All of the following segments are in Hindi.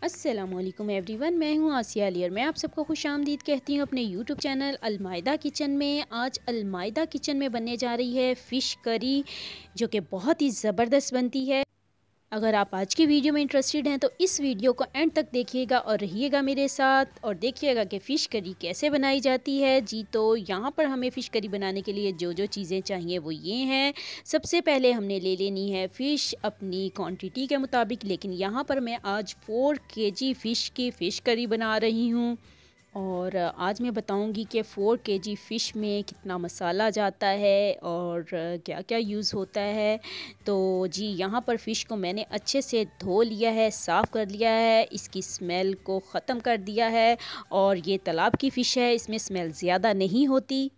अस्सलामुअलैकुम एवरीवन, मैं हूँ आसिया अली और मैं आप सबको खुशामदीद कहती हूँ अपने यूट्यूब चैनल अलमायदा किचन में। आज अलमायदा किचन में बनने जा रही है फ़िश करी, जो कि बहुत ही ज़बरदस्त बनती है। अगर आप आज की वीडियो में इंटरेस्टेड हैं तो इस वीडियो को एंड तक देखिएगा और रहिएगा मेरे साथ और देखिएगा कि फ़िश करी कैसे बनाई जाती है। जी, तो यहाँ पर हमें फ़िश करी बनाने के लिए जो जो चीज़ें चाहिए वो ये हैं। सबसे पहले हमने ले लेनी है फ़िश अपनी क्वांटिटी के मुताबिक, लेकिन यहाँ पर मैं आज 4 केजी फ़िश की फ़िश करी बना रही हूँ। और आज मैं बताऊंगी कि 4 केजी फ़िश में कितना मसाला जाता है और क्या क्या यूज़ होता है। तो जी, यहाँ पर फ़िश को मैंने अच्छे से धो लिया है, साफ़ कर लिया है, इसकी स्मेल को ख़त्म कर दिया है। और ये तालाब की फ़िश है, इसमें स्मेल ज़्यादा नहीं होती।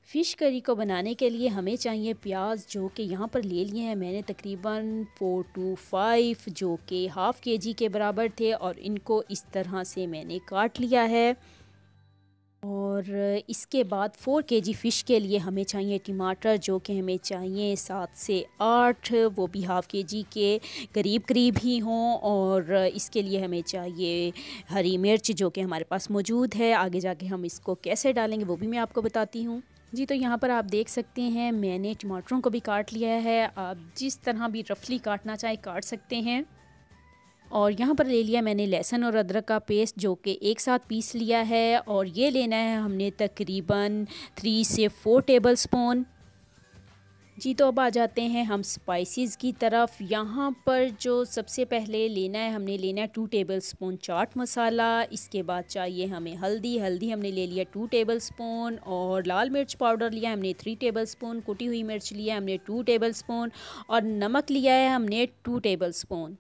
फ़िश करी को बनाने के लिए हमें चाहिए प्याज, जो कि यहाँ पर ले लिए हैं मैंने तकरीबन 4 to 5, जो कि हाफ़ केजी के बराबर थे और इनको इस तरह से मैंने काट लिया है। और इसके बाद 4 केजी फ़िश के लिए हमें चाहिए टमाटर, जो कि हमें चाहिए 7 से 8, वो भी हाफ़ केजी के करीब करीब ही हों। और इसके लिए हमें चाहिए हरी मिर्च, जो कि हमारे पास मौजूद है। आगे जाके हम इसको कैसे डालेंगे वो भी मैं आपको बताती हूँ। जी, तो यहाँ पर आप देख सकते हैं मैंने टमाटरों को भी काट लिया है। आप जिस तरह भी रफली काटना चाहे काट सकते हैं। और यहाँ पर ले लिया मैंने लहसुन और अदरक का पेस्ट, जो कि एक साथ पीस लिया है। और ये लेना है हमने तकरीबन 3 से 4 टेबल स्पून। जी, तो अब आ जाते हैं हम स्पाइसेस की तरफ। यहाँ पर जो सबसे पहले लेना है, हमने लेना है 2 टेबल स्पून चाट मसाला। इसके बाद चाहिए हमें हल्दी हमने ले लिया 2 टेबल स्पून। और लाल मिर्च पाउडर लिया हमने 3 टेबल स्पून। कुटी हुई मिर्च लिया हमने 2 टेबल स्पून। और नमक लिया है हमने 2 टेबल स्पून।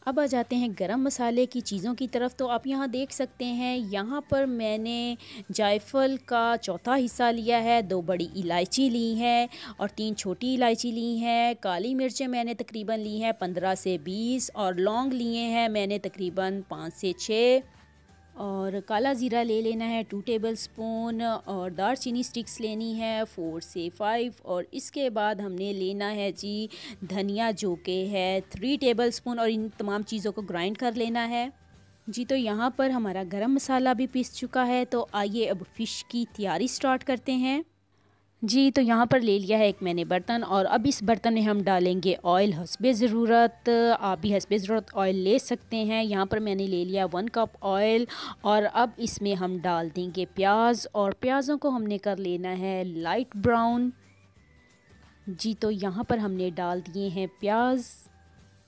अब आ जाते हैं गरम मसाले की चीज़ों की तरफ। तो आप यहाँ देख सकते हैं, यहाँ पर मैंने जायफल का चौथा हिस्सा लिया है, 2 बड़ी इलायची ली हैं और 3 छोटी इलायची ली हैं। काली मिर्चें मैंने तकरीबन ली हैं 15 से 20 और लौंग लिए हैं मैंने तकरीबन 5 से 6। और काला ज़ीरा ले लेना है 2 टेबल स्पून। और दालचीनी स्टिक्स लेनी है 4 से 5। और इसके बाद हमने लेना है जी धनिया, जो कि है 3 टेबल स्पून। और इन तमाम चीज़ों को ग्राइंड कर लेना है। जी, तो यहाँ पर हमारा गरम मसाला भी पीस चुका है। तो आइए अब फ़िश की तैयारी स्टार्ट करते हैं। जी, तो यहाँ पर ले लिया है एक मैंने बर्तन और अब इस बर्तन में हम डालेंगे ऑयल हस्बे ज़रूरत। आप भी हस्बे ज़रूरत ऑयल ले सकते हैं। यहाँ पर मैंने ले लिया 1 कप ऑयल। और अब इसमें हम डाल देंगे प्याज और प्याज़ों को हमने कर लेना है लाइट ब्राउन। जी, तो यहाँ पर हमने डाल दिए हैं प्याज।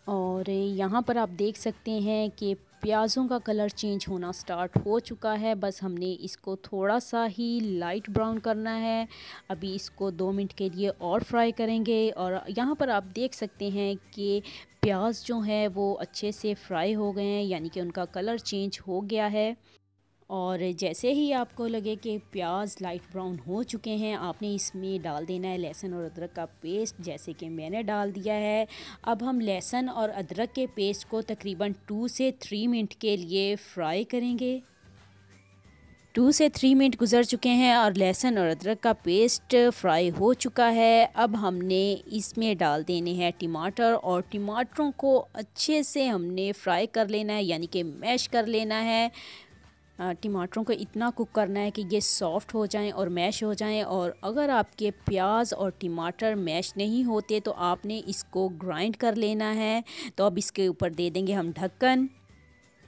और यहाँ पर आप देख सकते हैं कि प्याज़ों का कलर चेंज होना स्टार्ट हो चुका है। बस हमने इसको थोड़ा सा ही लाइट ब्राउन करना है। अभी इसको 2 मिनट के लिए और फ्राई करेंगे। और यहाँ पर आप देख सकते हैं कि प्याज जो है वो अच्छे से फ्राई हो गए हैं, यानी कि उनका कलर चेंज हो गया है। और जैसे ही आपको लगे कि प्याज लाइट ब्राउन हो चुके हैं, आपने इसमें डाल देना है लहसुन और अदरक का पेस्ट, जैसे कि मैंने डाल दिया है। अब हम लहसुन और अदरक के पेस्ट को तकरीबन 2 से 3 मिनट के लिए फ्राई करेंगे। 2 से 3 मिनट गुजर चुके हैं और लहसुन और अदरक का पेस्ट फ्राई हो चुका है। अब हमने इसमें डाल देने हैं टमाटर और टमाटरों को अच्छे से हमने फ्राई कर लेना है, यानी कि मैश कर लेना है। टमाटरों को इतना कुक करना है कि ये सॉफ़्ट हो जाएं और मैश हो जाएं। और अगर आपके प्याज और टमाटर मैश नहीं होते तो आपने इसको ग्राइंड कर लेना है। तो अब इसके ऊपर दे देंगे हम ढक्कन।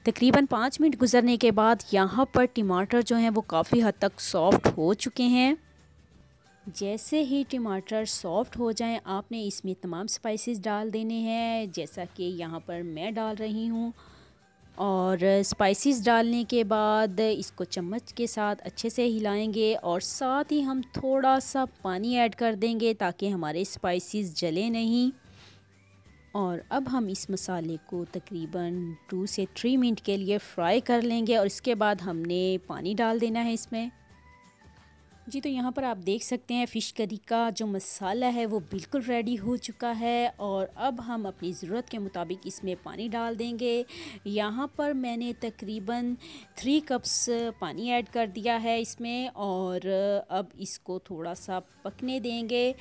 तकरीबन 5 मिनट गुजरने के बाद यहाँ पर टमाटर जो हैं वो काफ़ी हद तक सॉफ़्ट हो चुके हैं। जैसे ही टमाटर सॉफ़्ट हो जाएं, आपने इसमें तमाम स्पाइसेस डाल देने हैं, जैसा कि यहाँ पर मैं डाल रही हूँ। और स्पाइसेस डालने के बाद इसको चम्मच के साथ अच्छे से हिलाएंगे और साथ ही हम थोड़ा सा पानी ऐड कर देंगे ताकि हमारे स्पाइसेस जले नहीं। और अब हम इस मसाले को तकरीबन 2 से 3 मिनट के लिए फ्राई कर लेंगे और इसके बाद हमने पानी डाल देना है इसमें। जी, तो यहाँ पर आप देख सकते हैं फ़िश करी का जो मसाला है वो बिल्कुल रेडी हो चुका है। और अब हम अपनी ज़रूरत के मुताबिक इसमें पानी डाल देंगे। यहाँ पर मैंने तकरीबन 3 कप्स पानी ऐड कर दिया है इसमें। और अब इसको थोड़ा सा पकने देंगे।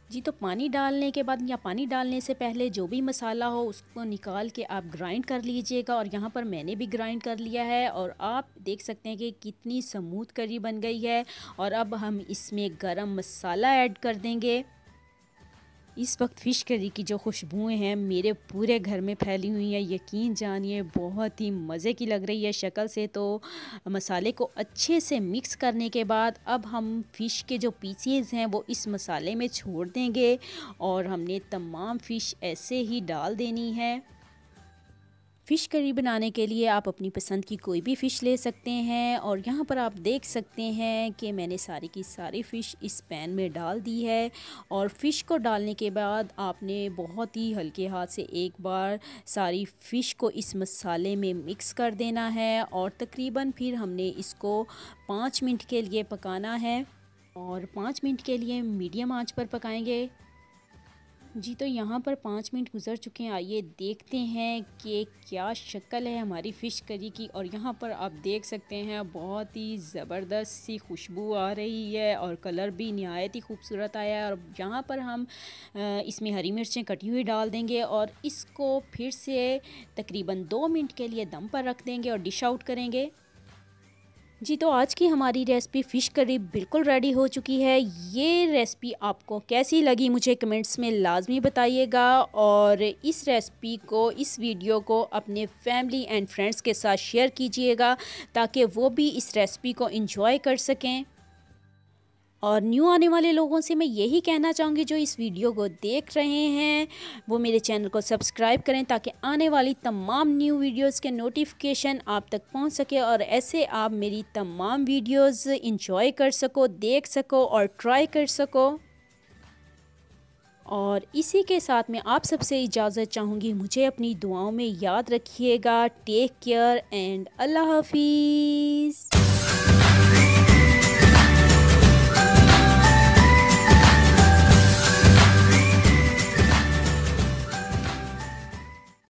जी, तो पानी डालने के बाद या पानी डालने से पहले जो भी मसाला हो उसको निकाल के आप ग्राइंड कर लीजिएगा। और यहाँ पर मैंने भी ग्राइंड कर लिया है और आप देख सकते हैं कि कितनी स्मूथ करी बन गई है। और अब हम इसमें गरम मसाला ऐड कर देंगे। इस वक्त फ़िश करी की जो खुशबुएं हैं मेरे पूरे घर में फैली हुई हैं, यकीन जानिए बहुत ही मज़े की लग रही है शक्ल से। तो मसाले को अच्छे से मिक्स करने के बाद अब हम फ़िश के जो पीसेस हैं वो इस मसाले में छोड़ देंगे और हमने तमाम फ़िश ऐसे ही डाल देनी है। फ़िश करी बनाने के लिए आप अपनी पसंद की कोई भी फ़िश ले सकते हैं। और यहाँ पर आप देख सकते हैं कि मैंने सारी की सारी फ़िश इस पैन में डाल दी है। और फ़िश को डालने के बाद आपने बहुत ही हल्के हाथ से एक बार सारी फ़िश को इस मसाले में मिक्स कर देना है। और तकरीबन फिर हमने इसको 5 मिनट के लिए पकाना है और 5 मिनट के लिए मीडियम आंच पर पकाएंगे। जी, तो यहाँ पर 5 मिनट गुज़र चुके हैं। आइए देखते हैं कि क्या शक्ल है हमारी फ़िश करी की। और यहाँ पर आप देख सकते हैं बहुत ही ज़बरदस्त सी खुशबू आ रही है और कलर भी निहायत ही खूबसूरत आया है। और यहाँ पर हम इसमें हरी मिर्चें कटी हुई डाल देंगे और इसको फिर से तकरीबन 2 मिनट के लिए दम पर रख देंगे और डिश आउट करेंगे। जी, तो आज की हमारी रेसिपी फ़िश करी बिल्कुल रेडी हो चुकी है। ये रेसिपी आपको कैसी लगी मुझे कमेंट्स में लाजमी बताइएगा। और इस रेसिपी को, इस वीडियो को अपने फैमिली एंड फ्रेंड्स के साथ शेयर कीजिएगा ताकि वो भी इस रेसिपी को एंजॉय कर सकें। और न्यू आने वाले लोगों से मैं यही कहना चाहूँगी जो इस वीडियो को देख रहे हैं वो मेरे चैनल को सब्सक्राइब करें ताकि आने वाली तमाम न्यू वीडियोस के नोटिफिकेशन आप तक पहुंच सके और ऐसे आप मेरी तमाम वीडियोस एंजॉय कर सको, देख सको और ट्राई कर सको। और इसी के साथ मैं आप सबसे इजाज़त चाहूँगी, मुझे अपनी दुआओं में याद रखिएगा। टेक केयर एंड अल्लाह हाफिज़।